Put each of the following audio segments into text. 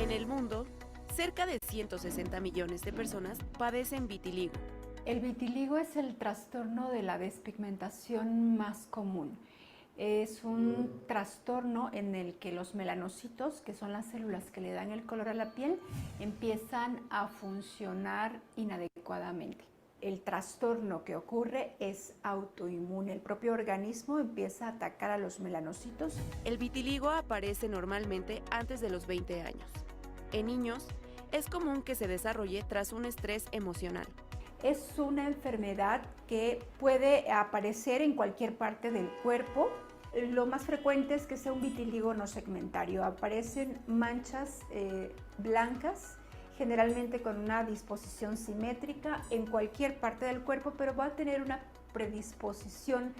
En el mundo, cerca de 160 millones de personas padecen vitiligo. El vitiligo es el trastorno de la despigmentación más común. Es un trastorno en el que los melanocitos, que son las células que le dan el color a la piel, empiezan a funcionar inadecuadamente. El trastorno que ocurre es autoinmune. El propio organismo empieza a atacar a los melanocitos. El vitiligo aparece normalmente antes de los 20 años. En niños, es común que se desarrolle tras un estrés emocional. Es una enfermedad que puede aparecer en cualquier parte del cuerpo. Lo más frecuente es que sea un vitiligo no segmentario. Aparecen manchas blancas, generalmente con una disposición simétrica en cualquier parte del cuerpo, pero va a tener una predisposición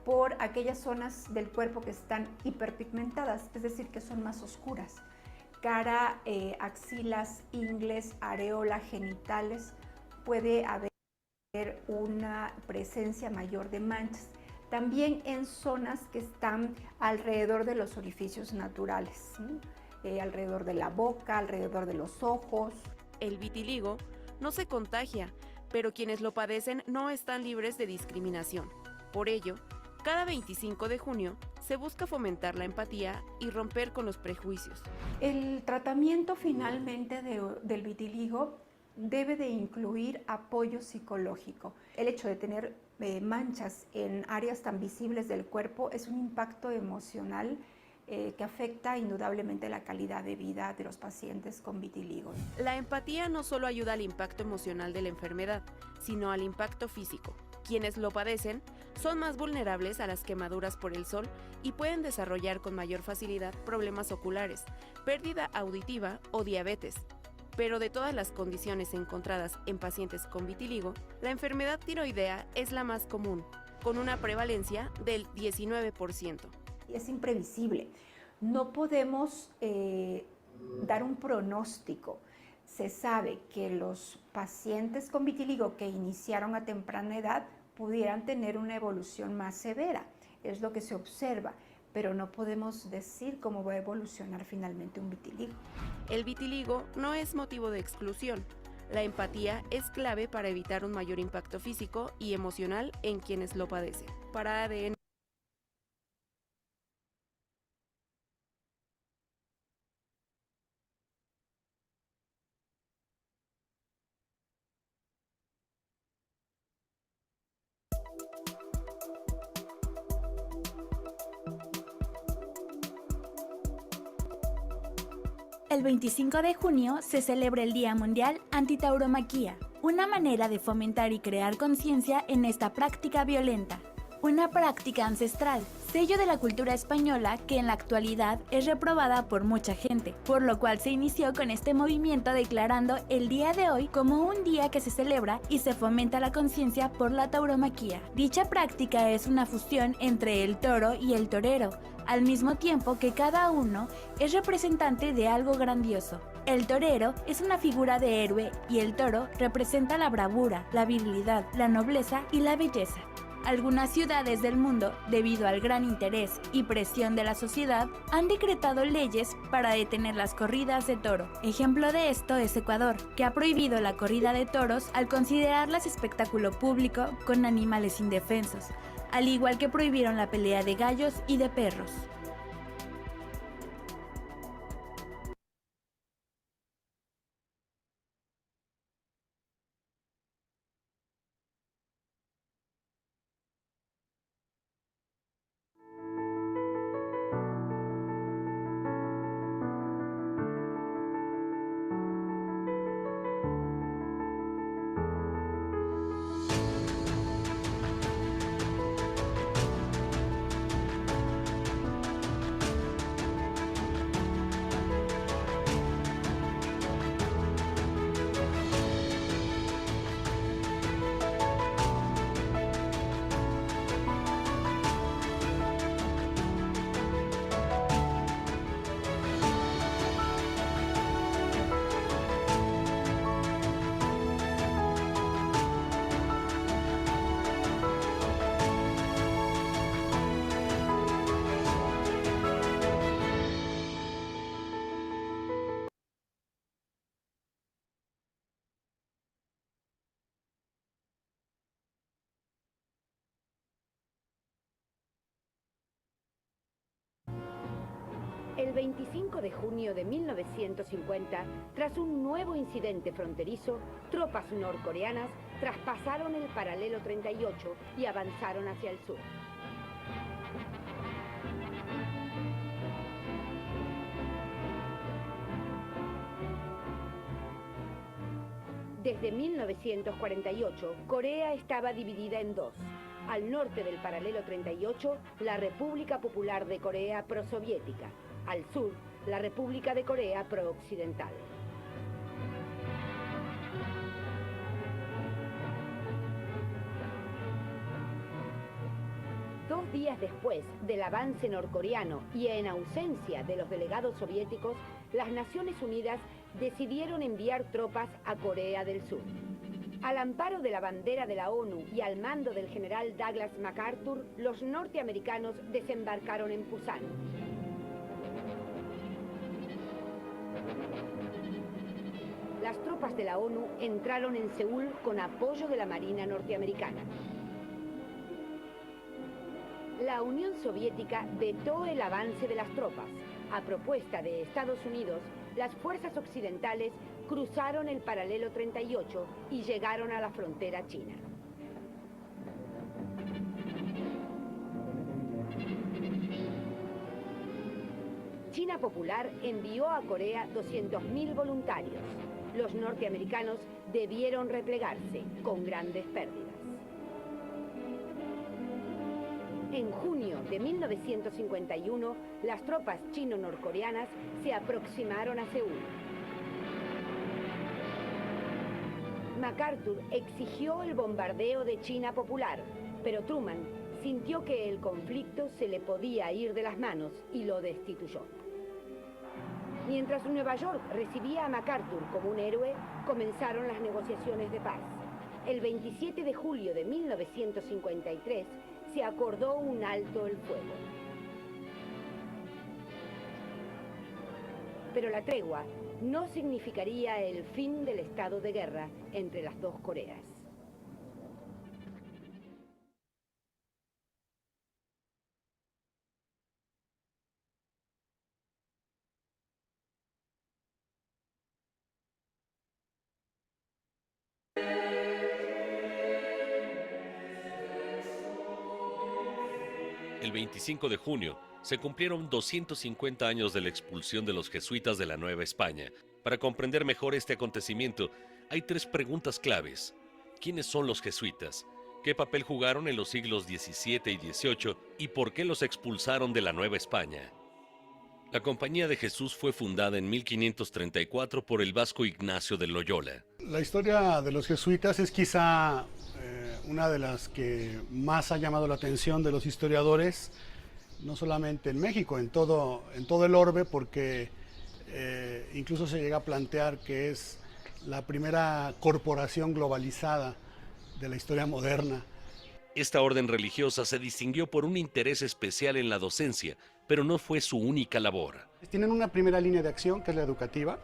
por aquellas zonas del cuerpo que están hiperpigmentadas, es decir, que son más oscuras. Cara, axilas, ingles, areola, genitales, puede haber una presencia mayor de manchas. También en zonas que están alrededor de los orificios naturales, alrededor de la boca, alrededor de los ojos. El vitiligo no se contagia, pero quienes lo padecen no están libres de discriminación. Por ello, cada 25 de junio se busca fomentar la empatía y romper con los prejuicios. El tratamiento finalmente del vitiligo debe de incluir apoyo psicológico. El hecho de tener manchas en áreas tan visibles del cuerpo es un impacto emocional que afecta indudablemente la calidad de vida de los pacientes con vitiligo. La empatía no solo ayuda al impacto emocional de la enfermedad, sino al impacto físico. Quienes lo padecen son más vulnerables a las quemaduras por el sol y pueden desarrollar con mayor facilidad problemas oculares, pérdida auditiva o diabetes. Pero de todas las condiciones encontradas en pacientes con vitiligo, la enfermedad tiroidea es la más común, con una prevalencia del 19%. Es imprevisible. No podemos dar un pronóstico. Se sabe que los pacientes con vitiligo que iniciaron a temprana edad pudieran tener una evolución más severa. Es lo que se observa, pero no podemos decir cómo va a evolucionar finalmente un vitiligo. El vitiligo no es motivo de exclusión. La empatía es clave para evitar un mayor impacto físico y emocional en quienes lo padecen. Para ADN El 25 de junio se celebra el Día Mundial Antitauromaquia, una manera de fomentar y crear conciencia en esta práctica violenta. Una práctica ancestral, sello de la cultura española que en la actualidad es reprobada por mucha gente, por lo cual se inició con este movimiento declarando el día de hoy como un día que se celebra y se fomenta la conciencia por la tauromaquia. Dicha práctica es una fusión entre el toro y el torero, al mismo tiempo que cada uno es representante de algo grandioso. El torero es una figura de héroe y el toro representa la bravura, la virilidad, la nobleza y la belleza. Algunas ciudades del mundo, debido al gran interés y presión de la sociedad, han decretado leyes para detener las corridas de toro. Ejemplo de esto es Ecuador, que ha prohibido la corrida de toros al considerarlas espectáculo público con animales indefensos, al igual que prohibieron la pelea de gallos y de perros. el 25 de junio de 1950, tras un nuevo incidente fronterizo, tropas norcoreanas traspasaron el paralelo 38 y avanzaron hacia el sur. Desde 1948, Corea estaba dividida en dos. Al norte del paralelo 38, la República Popular de Corea prosoviética. Al sur, la República de Corea prooccidental. Dos días después del avance norcoreano y en ausencia de los delegados soviéticos, las Naciones Unidas decidieron enviar tropas a Corea del Sur. Al amparo de la bandera de la ONU y al mando del general Douglas MacArthur, los norteamericanos desembarcaron en Pusan. Las tropas de la ONU entraron en Seúl con apoyo de la Marina norteamericana. La Unión Soviética vetó el avance de las tropas. A propuesta de Estados Unidos, las fuerzas occidentales cruzaron el paralelo 38 y llegaron a la frontera china. China Popular envió a Corea 200.000 voluntarios. Los norteamericanos debieron replegarse con grandes pérdidas. En junio de 1951, las tropas chino-norcoreanas se aproximaron a Seúl. MacArthur exigió el bombardeo de China Popular, pero Truman sintió que el conflicto se le podía ir de las manos y lo destituyó. Mientras Nueva York recibía a MacArthur como un héroe, comenzaron las negociaciones de paz. El 27 de julio de 1953, se acordó un alto el fuego. Pero la tregua no significaría el fin del estado de guerra entre las dos Coreas. El 25 de junio se cumplieron 250 años de la expulsión de los jesuitas de la Nueva España. Para comprender mejor este acontecimiento, hay tres preguntas claves. ¿Quiénes son los jesuitas? ¿Qué papel jugaron en los siglos XVII y XVIII? ¿Y por qué los expulsaron de la Nueva España? La Compañía de Jesús fue fundada en 1534 por el vasco Ignacio de Loyola. La historia de los jesuitas es quizá una de las que más ha llamado la atención de los historiadores, no solamente en México, en todo el orbe, porque incluso se llega a plantear que es la primera corporación globalizada de la historia moderna. Esta orden religiosa se distinguió por un interés especial en la docencia, pero no fue su única labor. Tienen una primera línea de acción, que es la educativa,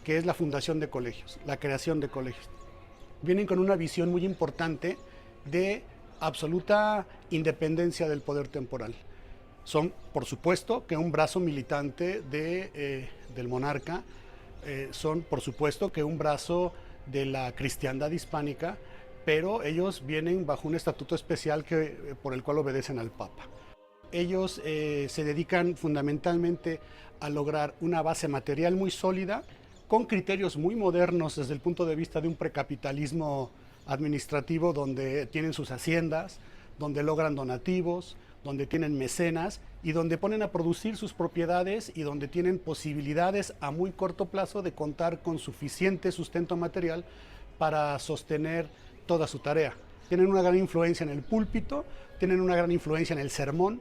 que es la fundación de colegios, la creación de colegios. Vienen con una visión muy importante de absoluta independencia del poder temporal. Son, por supuesto, que un brazo militante del monarca, son, por supuesto, que un brazo de la cristiandad hispánica, pero ellos vienen bajo un estatuto especial por el cual obedecen al Papa. Ellos se dedican fundamentalmente a lograr una base material muy sólida, con criterios muy modernos desde el punto de vista de un precapitalismo administrativo, donde tienen sus haciendas, donde logran donativos, donde tienen mecenas y donde ponen a producir sus propiedades y donde tienen posibilidades a muy corto plazo de contar con suficiente sustento material para sostener toda su tarea. Tienen una gran influencia en el púlpito, tienen una gran influencia en el sermón,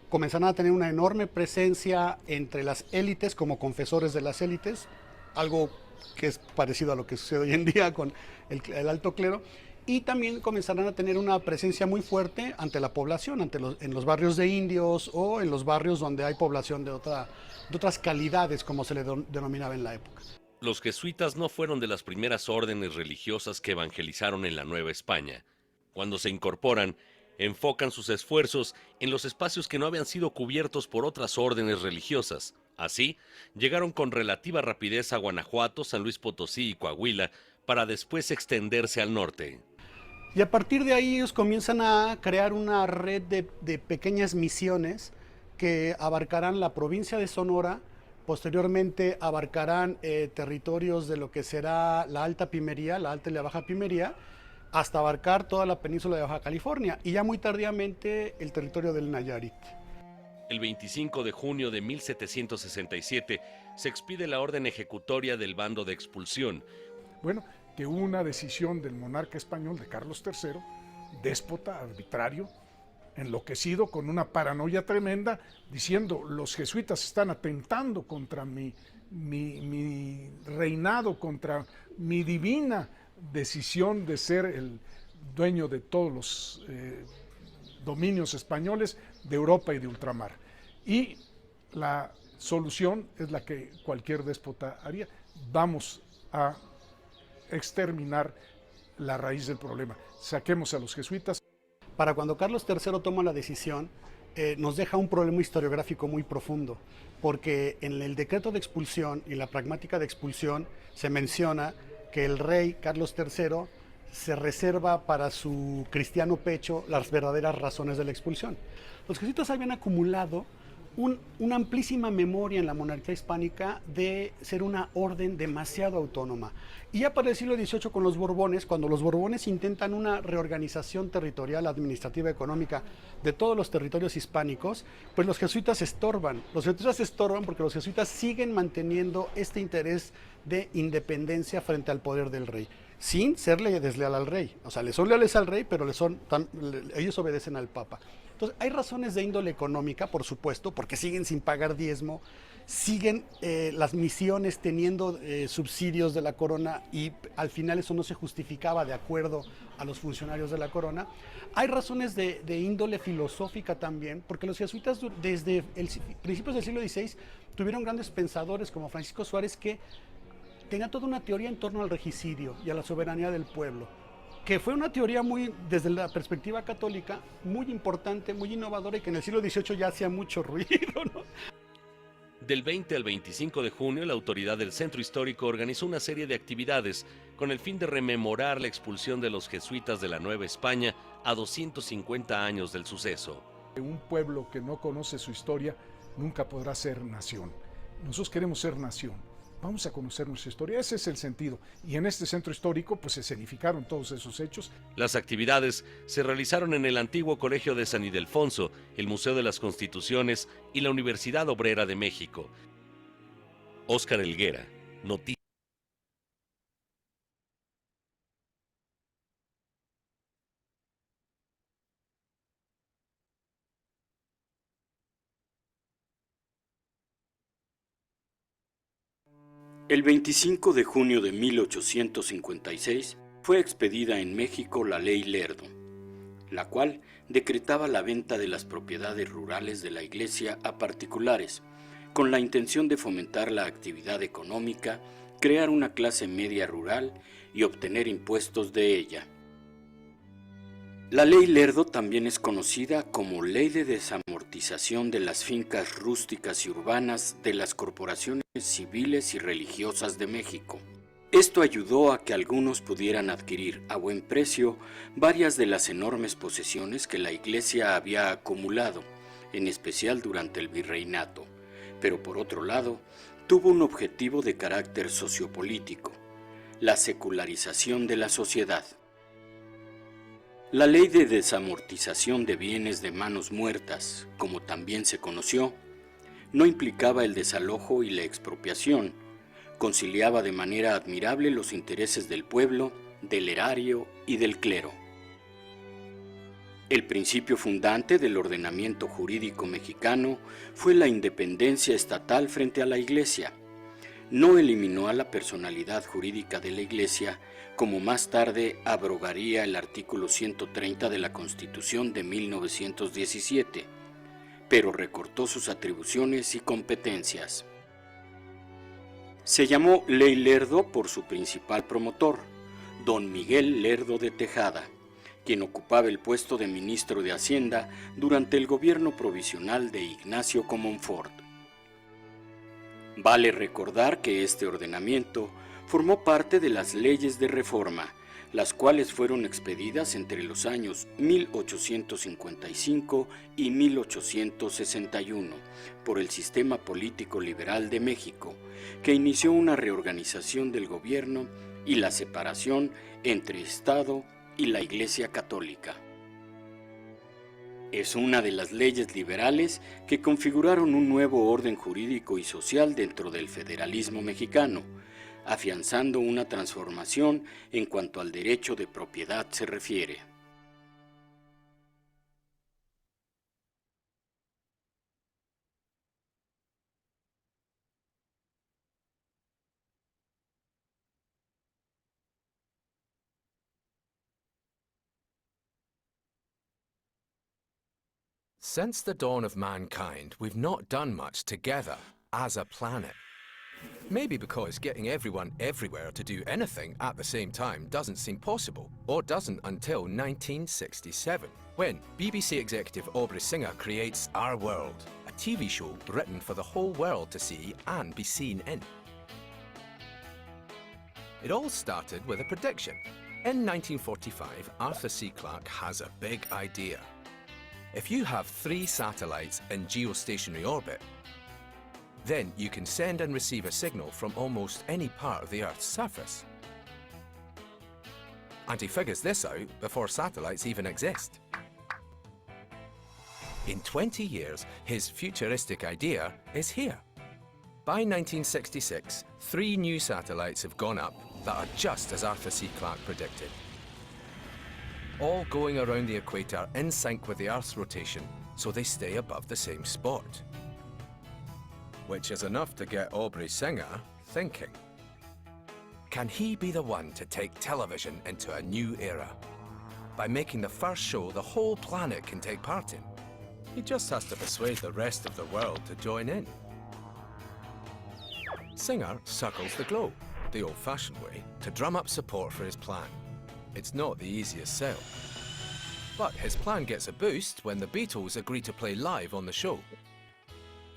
comenzaron a tener una enorme presencia entre las élites como confesores de las élites, algo que es parecido a lo que sucede hoy en día con el alto clero, y también comenzarán a tener una presencia muy fuerte ante la población, en los barrios de indios o en los barrios donde hay población de otras calidades, como se le denominaba en la época. Los jesuitas no fueron de las primeras órdenes religiosas que evangelizaron en la Nueva España. Cuando se incorporan, enfocan sus esfuerzos en los espacios que no habían sido cubiertos por otras órdenes religiosas. Así, llegaron con relativa rapidez a Guanajuato, San Luis Potosí y Coahuila, para después extenderse al norte. Y a partir de ahí ellos comienzan a crear una red de pequeñas misiones que abarcarán la provincia de Sonora, posteriormente abarcarán territorios de lo que será la Alta Pimería, la Alta y la Baja Pimería, hasta abarcar toda la península de Baja California y ya muy tardíamente el territorio del Nayarit. El 25 de junio de 1767 se expide la orden ejecutoria del bando de expulsión. Bueno, que hubo una decisión del monarca español, de Carlos III, déspota, arbitrario, enloquecido, con una paranoia tremenda, diciendo: los jesuitas están atentando contra mi reinado, contra mi divina decisión de ser el dueño de todos los dominios españoles de Europa y de ultramar. Y la solución es la que cualquier déspota haría: vamos a exterminar la raíz del problema, saquemos a los jesuitas. Para cuando Carlos III toma la decisión, nos deja un problema historiográfico muy profundo, porque en el decreto de expulsión y la pragmática de expulsión se menciona que el rey Carlos III se reserva para su cristiano pecho las verdaderas razones de la expulsión. Los jesuitas habían acumulado una amplísima memoria en la monarquía hispánica de ser una orden demasiado autónoma. Y ya para el siglo XVIII con los Borbones, cuando los Borbones intentan una reorganización territorial, administrativa, económica de todos los territorios hispánicos, pues los jesuitas estorban. Los jesuitas estorban porque los jesuitas siguen manteniendo este interés de independencia frente al poder del rey, sin serle desleal al rey. O sea, le son leales al rey, pero ellos obedecen al papa. Entonces, hay razones de índole económica, por supuesto, porque siguen sin pagar diezmo, siguen las misiones teniendo subsidios de la corona y al final eso no se justificaba de acuerdo a los funcionarios de la corona. Hay razones de índole filosófica también, porque los jesuitas desde principios del siglo XVI tuvieron grandes pensadores como Francisco Suárez, que tenía toda una teoría en torno al regicidio y a la soberanía del pueblo, que fue una teoría muy, desde la perspectiva católica, muy importante, muy innovadora y que en el siglo XVIII ya hacía mucho ruido, ¿no? Del 20 al 25 de junio, la autoridad del Centro Histórico organizó una serie de actividades con el fin de rememorar la expulsión de los jesuitas de la Nueva España a 250 años del suceso. Un pueblo que no conoce su historia nunca podrá ser nación. Nosotros queremos ser nación. Vamos a conocer nuestra historia, ese es el sentido. Y en este centro histórico pues se escenificaron todos esos hechos. Las actividades se realizaron en el antiguo Colegio de San Ildefonso, el Museo de las Constituciones y la Universidad Obrera de México. Óscar Helguera, Noticias. El 25 de junio de 1856 fue expedida en México la Ley Lerdo, la cual decretaba la venta de las propiedades rurales de la Iglesia a particulares, con la intención de fomentar la actividad económica, crear una clase media rural y obtener impuestos de ella. La Ley Lerdo también es conocida como Ley de Desamortización de las Fincas Rústicas y Urbanas de las Corporaciones Civiles y Religiosas de México. Esto ayudó a que algunos pudieran adquirir a buen precio varias de las enormes posesiones que la Iglesia había acumulado, en especial durante el virreinato, pero por otro lado, tuvo un objetivo de carácter sociopolítico: la secularización de la sociedad. La Ley de Desamortización de Bienes de Manos Muertas, como también se conoció, no implicaba el desalojo y la expropiación, conciliaba de manera admirable los intereses del pueblo, del erario y del clero. El principio fundante del ordenamiento jurídico mexicano fue la independencia estatal frente a la Iglesia. No eliminó a la personalidad jurídica de la Iglesia, como más tarde abrogaría el artículo 130 de la Constitución de 1917, pero recortó sus atribuciones y competencias. Se llamó Ley Lerdo por su principal promotor, don Miguel Lerdo de Tejada, quien ocupaba el puesto de ministro de Hacienda durante el gobierno provisional de Ignacio Comonfort. Vale recordar que este ordenamiento formó parte de las leyes de reforma, las cuales fueron expedidas entre los años 1855 y 1861 por el sistema político liberal de México, que inició una reorganización del gobierno y la separación entre Estado y la Iglesia Católica. Es una de las leyes liberales que configuraron un nuevo orden jurídico y social dentro del federalismo mexicano, afianzando una transformación en cuanto al derecho de propiedad se refiere. Since the dawn of mankind, we've not done much together as a planet. Maybe because getting everyone everywhere to do anything at the same time doesn't seem possible, or doesn't until 1967, when BBC executive Aubrey Singer creates Our World, a TV show written for the whole world to see and be seen in. It all started with a prediction. In 1945, Arthur C. Clarke has a big idea. If you have 3 satellites in geostationary orbit, then you can send and receive a signal from almost any part of the Earth's surface. And he figures this out before satellites even exist. In 20 years, his futuristic idea is here. By 1966, 3 new satellites have gone up that are just as Arthur C. Clarke predicted. All going around the equator in sync with the Earth's rotation, so they stay above the same spot. Which is enough to get Aubrey Singer thinking. Can he be the one to take television into a new era? By making the first show the whole planet can take part in. He just has to persuade the rest of the world to join in. Singer circles the globe, the old-fashioned way, to drum up support for his plan. It's not the easiest sell. But his plan gets a boost when the Beatles agree to play live on the show.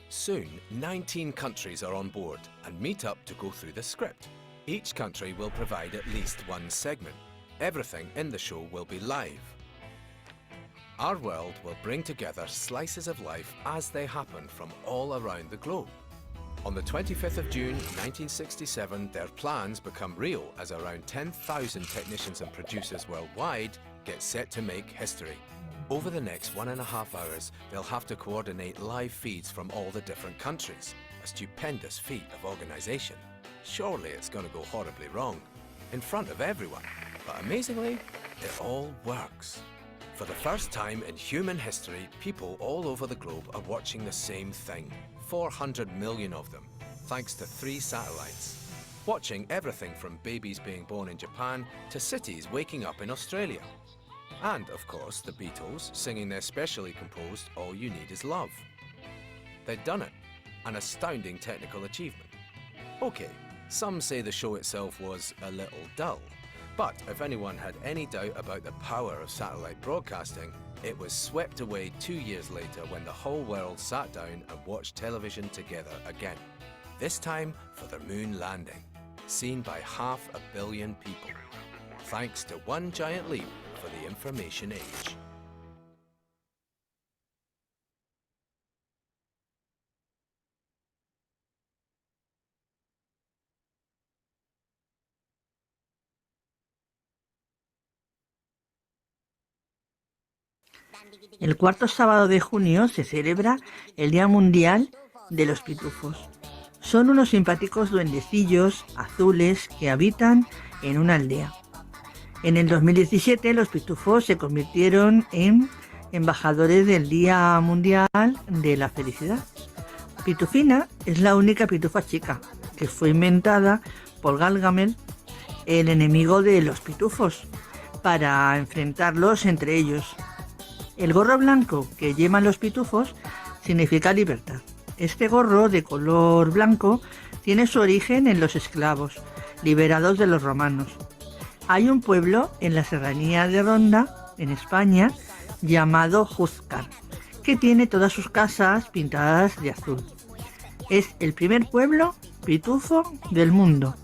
Soon, 19 countries are on board and meet up to go through the script. Each country will provide at least one segment. Everything in the show will be live. Our World will bring together slices of life as they happen from all around the globe. On the 25th of June 1967, their plans become real as around 10,000 technicians and producers worldwide get set to make history. Over the next 1.5 hours, they'll have to coordinate live feeds from all the different countries. A stupendous feat of organisation. Surely it's going to go horribly wrong. In front of everyone. But amazingly, it all works. For the first time in human history, people all over the globe are watching the same thing. 400 million of them, thanks to 3 satellites. Watching everything from babies being born in Japan to cities waking up in Australia. And, of course, the Beatles singing their specially composed All You Need Is Love. They'd done it. An astounding technical achievement. Okay, some say the show itself was a little dull. But if anyone had any doubt about the power of satellite broadcasting, it was swept away 2 years later when the whole world sat down and watched television together again. This time for the moon landing, seen by 500 million people. Thanks to one giant leap for the information age. El cuarto sábado de junio se celebra el Día Mundial de los Pitufos. Son unos simpáticos duendecillos azules que habitan en una aldea. En el 2017 los pitufos se convirtieron en embajadores del Día Mundial de la Felicidad. Pitufina es la única pitufa chica que fue inventada por Gargamel, el enemigo de los pitufos, para enfrentarlos entre ellos. El gorro blanco que llevan los pitufos significa libertad. Este gorro de color blanco tiene su origen en los esclavos, liberados de los romanos. Hay un pueblo en la serranía de Ronda, en España, llamado Júzcar, que tiene todas sus casas pintadas de azul. Es el primer pueblo pitufo del mundo.